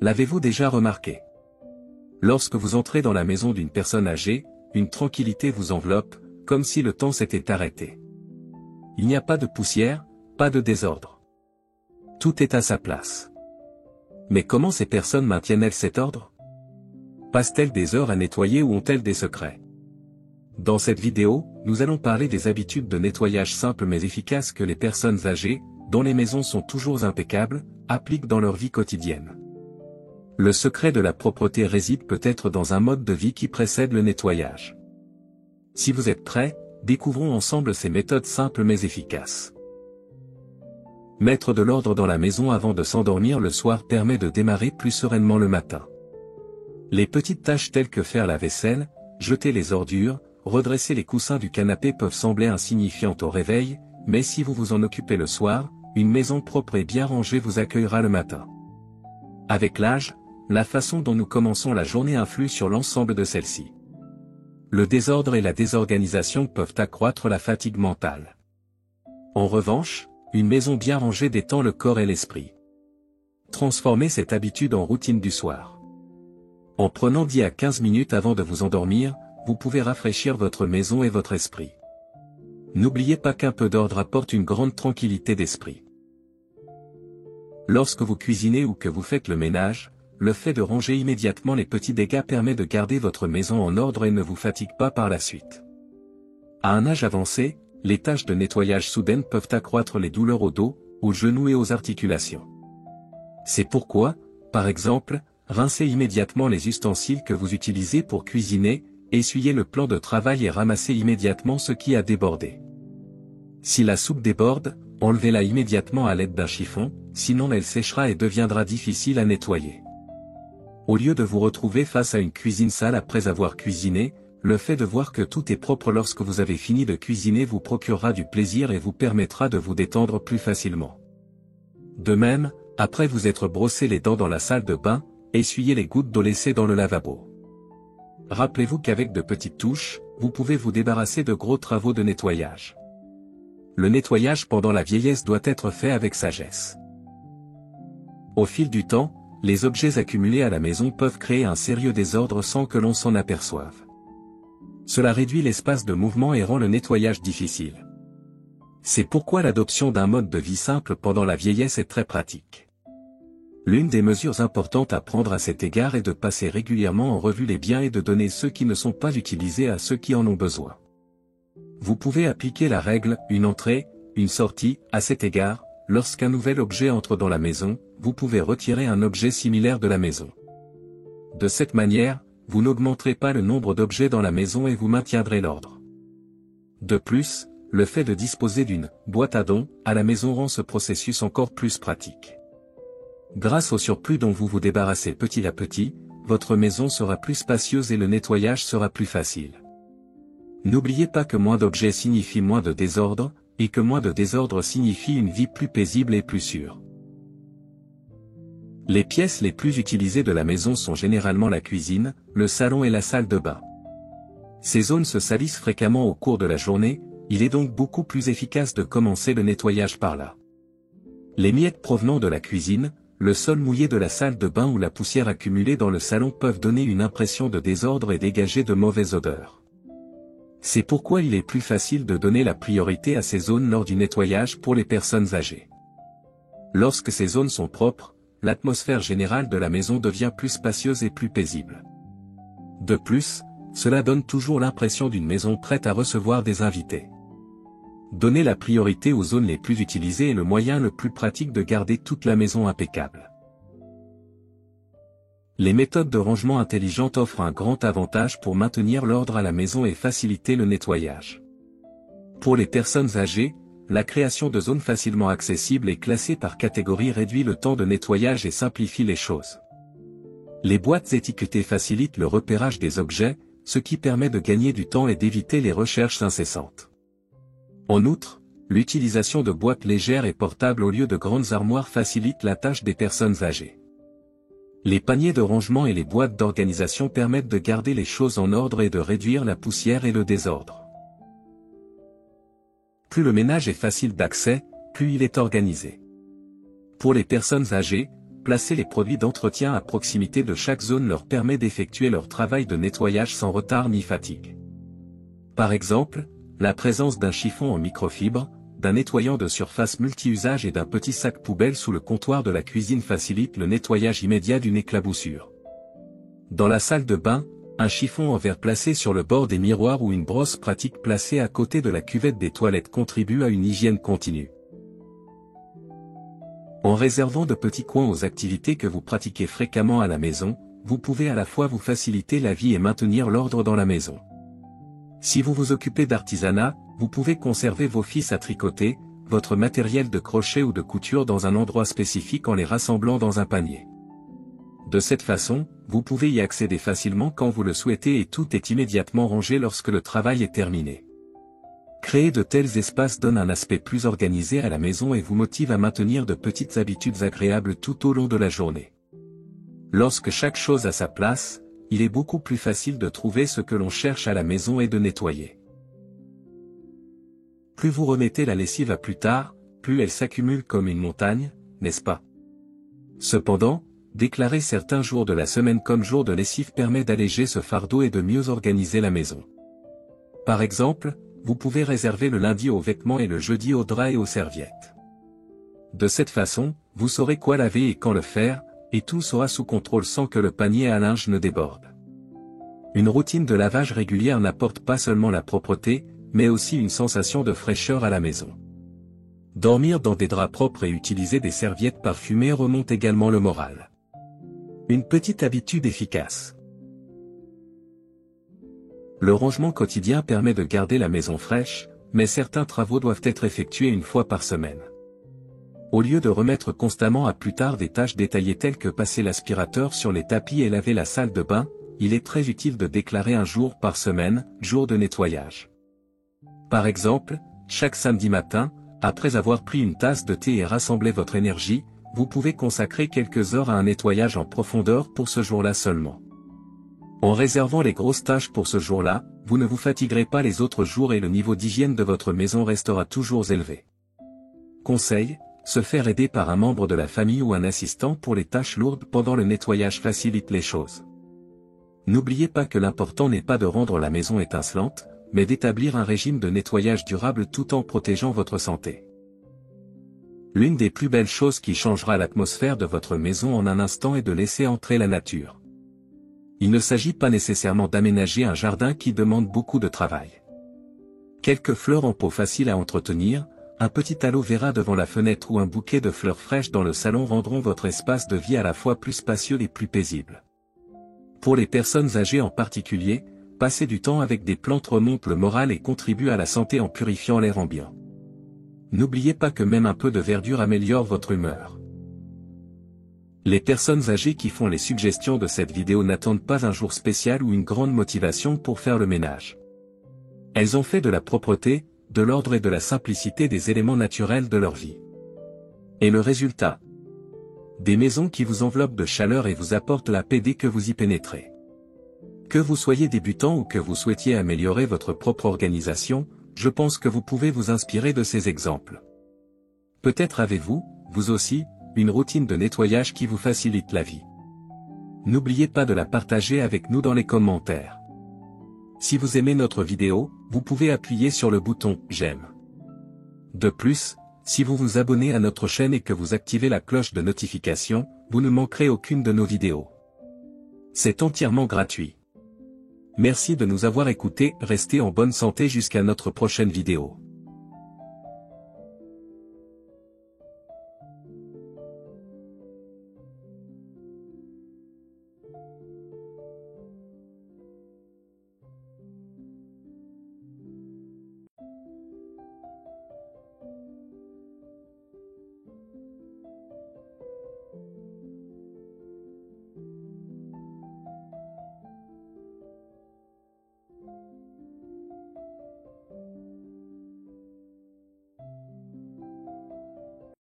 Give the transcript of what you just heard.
L'avez-vous déjà remarqué? Lorsque vous entrez dans la maison d'une personne âgée, une tranquillité vous enveloppe, comme si le temps s'était arrêté. Il n'y a pas de poussière, pas de désordre. Tout est à sa place. Mais comment ces personnes maintiennent-elles cet ordre? Passent-elles des heures à nettoyer ou ont-elles des secrets? Dans cette vidéo, nous allons parler des habitudes de nettoyage simples mais efficaces que les personnes âgées, dont les maisons sont toujours impeccables, appliquent dans leur vie quotidienne. Le secret de la propreté réside peut-être dans un mode de vie qui précède le nettoyage. Si vous êtes prêts, découvrons ensemble ces méthodes simples mais efficaces. Mettre de l'ordre dans la maison avant de s'endormir le soir permet de démarrer plus sereinement le matin. Les petites tâches telles que faire la vaisselle, jeter les ordures, redresser les coussins du canapé peuvent sembler insignifiantes au réveil, mais si vous vous en occupez le soir, une maison propre et bien rangée vous accueillera le matin. Avec l'âge, la façon dont nous commençons la journée influe sur l'ensemble de celle-ci. Le désordre et la désorganisation peuvent accroître la fatigue mentale. En revanche, une maison bien rangée détend le corps et l'esprit. Transformez cette habitude en routine du soir. En prenant 10 à 15 minutes avant de vous endormir, vous pouvez rafraîchir votre maison et votre esprit. N'oubliez pas qu'un peu d'ordre apporte une grande tranquillité d'esprit. Lorsque vous cuisinez ou que vous faites le ménage, le fait de ranger immédiatement les petits dégâts permet de garder votre maison en ordre et ne vous fatigue pas par la suite. À un âge avancé, les tâches de nettoyage soudaines peuvent accroître les douleurs au dos, aux genoux et aux articulations. C'est pourquoi, par exemple, rincez immédiatement les ustensiles que vous utilisez pour cuisiner, essuyez le plan de travail et ramassez immédiatement ce qui a débordé. Si la soupe déborde, enlevez-la immédiatement à l'aide d'un chiffon, sinon elle séchera et deviendra difficile à nettoyer. Au lieu de vous retrouver face à une cuisine sale après avoir cuisiné, le fait de voir que tout est propre lorsque vous avez fini de cuisiner vous procurera du plaisir et vous permettra de vous détendre plus facilement. De même, après vous être brossé les dents dans la salle de bain, essuyez les gouttes d'eau laissées dans le lavabo. Rappelez-vous qu'avec de petites touches, vous pouvez vous débarrasser de gros travaux de nettoyage. Le nettoyage pendant la vieillesse doit être fait avec sagesse. Au fil du temps, les objets accumulés à la maison peuvent créer un sérieux désordre sans que l'on s'en aperçoive. Cela réduit l'espace de mouvement et rend le nettoyage difficile. C'est pourquoi l'adoption d'un mode de vie simple pendant la vieillesse est très pratique. L'une des mesures importantes à prendre à cet égard est de passer régulièrement en revue les biens et de donner ceux qui ne sont pas utilisés à ceux qui en ont besoin. Vous pouvez appliquer la règle « une entrée, une sortie » à cet égard. Lorsqu'un nouvel objet entre dans la maison, vous pouvez retirer un objet similaire de la maison. De cette manière, vous n'augmenterez pas le nombre d'objets dans la maison et vous maintiendrez l'ordre. De plus, le fait de disposer d'une « boîte à dons » à la maison rend ce processus encore plus pratique. Grâce au surplus dont vous vous débarrassez petit à petit, votre maison sera plus spacieuse et le nettoyage sera plus facile. N'oubliez pas que moins d'objets signifie moins de désordre, et que moins de désordre signifie une vie plus paisible et plus sûre. Les pièces les plus utilisées de la maison sont généralement la cuisine, le salon et la salle de bain. Ces zones se salissent fréquemment au cours de la journée, il est donc beaucoup plus efficace de commencer le nettoyage par là. Les miettes provenant de la cuisine, le sol mouillé de la salle de bain ou la poussière accumulée dans le salon peuvent donner une impression de désordre et dégager de mauvaises odeurs. C'est pourquoi il est plus facile de donner la priorité à ces zones lors du nettoyage pour les personnes âgées. Lorsque ces zones sont propres, l'atmosphère générale de la maison devient plus spacieuse et plus paisible. De plus, cela donne toujours l'impression d'une maison prête à recevoir des invités. Donner la priorité aux zones les plus utilisées est le moyen le plus pratique de garder toute la maison impeccable. Les méthodes de rangement intelligentes offrent un grand avantage pour maintenir l'ordre à la maison et faciliter le nettoyage. Pour les personnes âgées, la création de zones facilement accessibles et classées par catégorie réduit le temps de nettoyage et simplifie les choses. Les boîtes étiquetées facilitent le repérage des objets, ce qui permet de gagner du temps et d'éviter les recherches incessantes. En outre, l'utilisation de boîtes légères et portables au lieu de grandes armoires facilite la tâche des personnes âgées. Les paniers de rangement et les boîtes d'organisation permettent de garder les choses en ordre et de réduire la poussière et le désordre. Plus le ménage est facile d'accès, plus il est organisé. Pour les personnes âgées, placer les produits d'entretien à proximité de chaque zone leur permet d'effectuer leur travail de nettoyage sans retard ni fatigue. Par exemple, la présence d'un chiffon en microfibre, d'un nettoyant de surface multi-usage et d'un petit sac poubelle sous le comptoir de la cuisine facilite le nettoyage immédiat d'une éclaboussure. Dans la salle de bain, un chiffon en verre placé sur le bord des miroirs ou une brosse pratique placée à côté de la cuvette des toilettes contribue à une hygiène continue. En réservant de petits coins aux activités que vous pratiquez fréquemment à la maison, vous pouvez à la fois vous faciliter la vie et maintenir l'ordre dans la maison. Si vous vous occupez d'artisanat, vous pouvez conserver vos fils à tricoter, votre matériel de crochet ou de couture dans un endroit spécifique en les rassemblant dans un panier. De cette façon, vous pouvez y accéder facilement quand vous le souhaitez et tout est immédiatement rangé lorsque le travail est terminé. Créer de tels espaces donne un aspect plus organisé à la maison et vous motive à maintenir de petites habitudes agréables tout au long de la journée. Lorsque chaque chose a sa place, il est beaucoup plus facile de trouver ce que l'on cherche à la maison et de nettoyer. Plus vous remettez la lessive à plus tard, plus elle s'accumule comme une montagne, n'est-ce pas? Cependant, déclarer certains jours de la semaine comme jour de lessive permet d'alléger ce fardeau et de mieux organiser la maison. Par exemple, vous pouvez réserver le lundi aux vêtements et le jeudi aux draps et aux serviettes. De cette façon, vous saurez quoi laver et quand le faire, et tout sera sous contrôle sans que le panier à linge ne déborde. Une routine de lavage régulière n'apporte pas seulement la propreté, mais aussi une sensation de fraîcheur à la maison. Dormir dans des draps propres et utiliser des serviettes parfumées remonte également le moral. Une petite habitude efficace. Le rangement quotidien permet de garder la maison fraîche, mais certains travaux doivent être effectués une fois par semaine. Au lieu de remettre constamment à plus tard des tâches détaillées telles que passer l'aspirateur sur les tapis et laver la salle de bain, il est très utile de déclarer un jour par semaine, jour de nettoyage. Par exemple, chaque samedi matin, après avoir pris une tasse de thé et rassemblé votre énergie, vous pouvez consacrer quelques heures à un nettoyage en profondeur pour ce jour-là seulement. En réservant les grosses tâches pour ce jour-là, vous ne vous fatiguerez pas les autres jours et le niveau d'hygiène de votre maison restera toujours élevé. Conseil, se faire aider par un membre de la famille ou un assistant pour les tâches lourdes pendant le nettoyage facilite les choses. N'oubliez pas que l'important n'est pas de rendre la maison étincelante, mais d'établir un régime de nettoyage durable tout en protégeant votre santé. L'une des plus belles choses qui changera l'atmosphère de votre maison en un instant est de laisser entrer la nature. Il ne s'agit pas nécessairement d'aménager un jardin qui demande beaucoup de travail. Quelques fleurs en pot faciles à entretenir, un petit aloe vera devant la fenêtre ou un bouquet de fleurs fraîches dans le salon rendront votre espace de vie à la fois plus spacieux et plus paisible. Pour les personnes âgées en particulier, passer du temps avec des plantes remonte le moral et contribue à la santé en purifiant l'air ambiant. N'oubliez pas que même un peu de verdure améliore votre humeur. Les personnes âgées qui font les suggestions de cette vidéo n'attendent pas un jour spécial ou une grande motivation pour faire le ménage. Elles ont fait de la propreté, de l'ordre et de la simplicité des éléments naturels de leur vie. Et le résultat? Des maisons qui vous enveloppent de chaleur et vous apportent la paix dès que vous y pénétrez. Que vous soyez débutant ou que vous souhaitiez améliorer votre propre organisation, je pense que vous pouvez vous inspirer de ces exemples. Peut-être avez-vous, vous aussi, une routine de nettoyage qui vous facilite la vie. N'oubliez pas de la partager avec nous dans les commentaires. Si vous aimez notre vidéo, vous pouvez appuyer sur le bouton « J'aime ». De plus, si vous vous abonnez à notre chaîne et que vous activez la cloche de notification, vous ne manquerez aucune de nos vidéos. C'est entièrement gratuit. Merci de nous avoir écoutés, restez en bonne santé jusqu'à notre prochaine vidéo.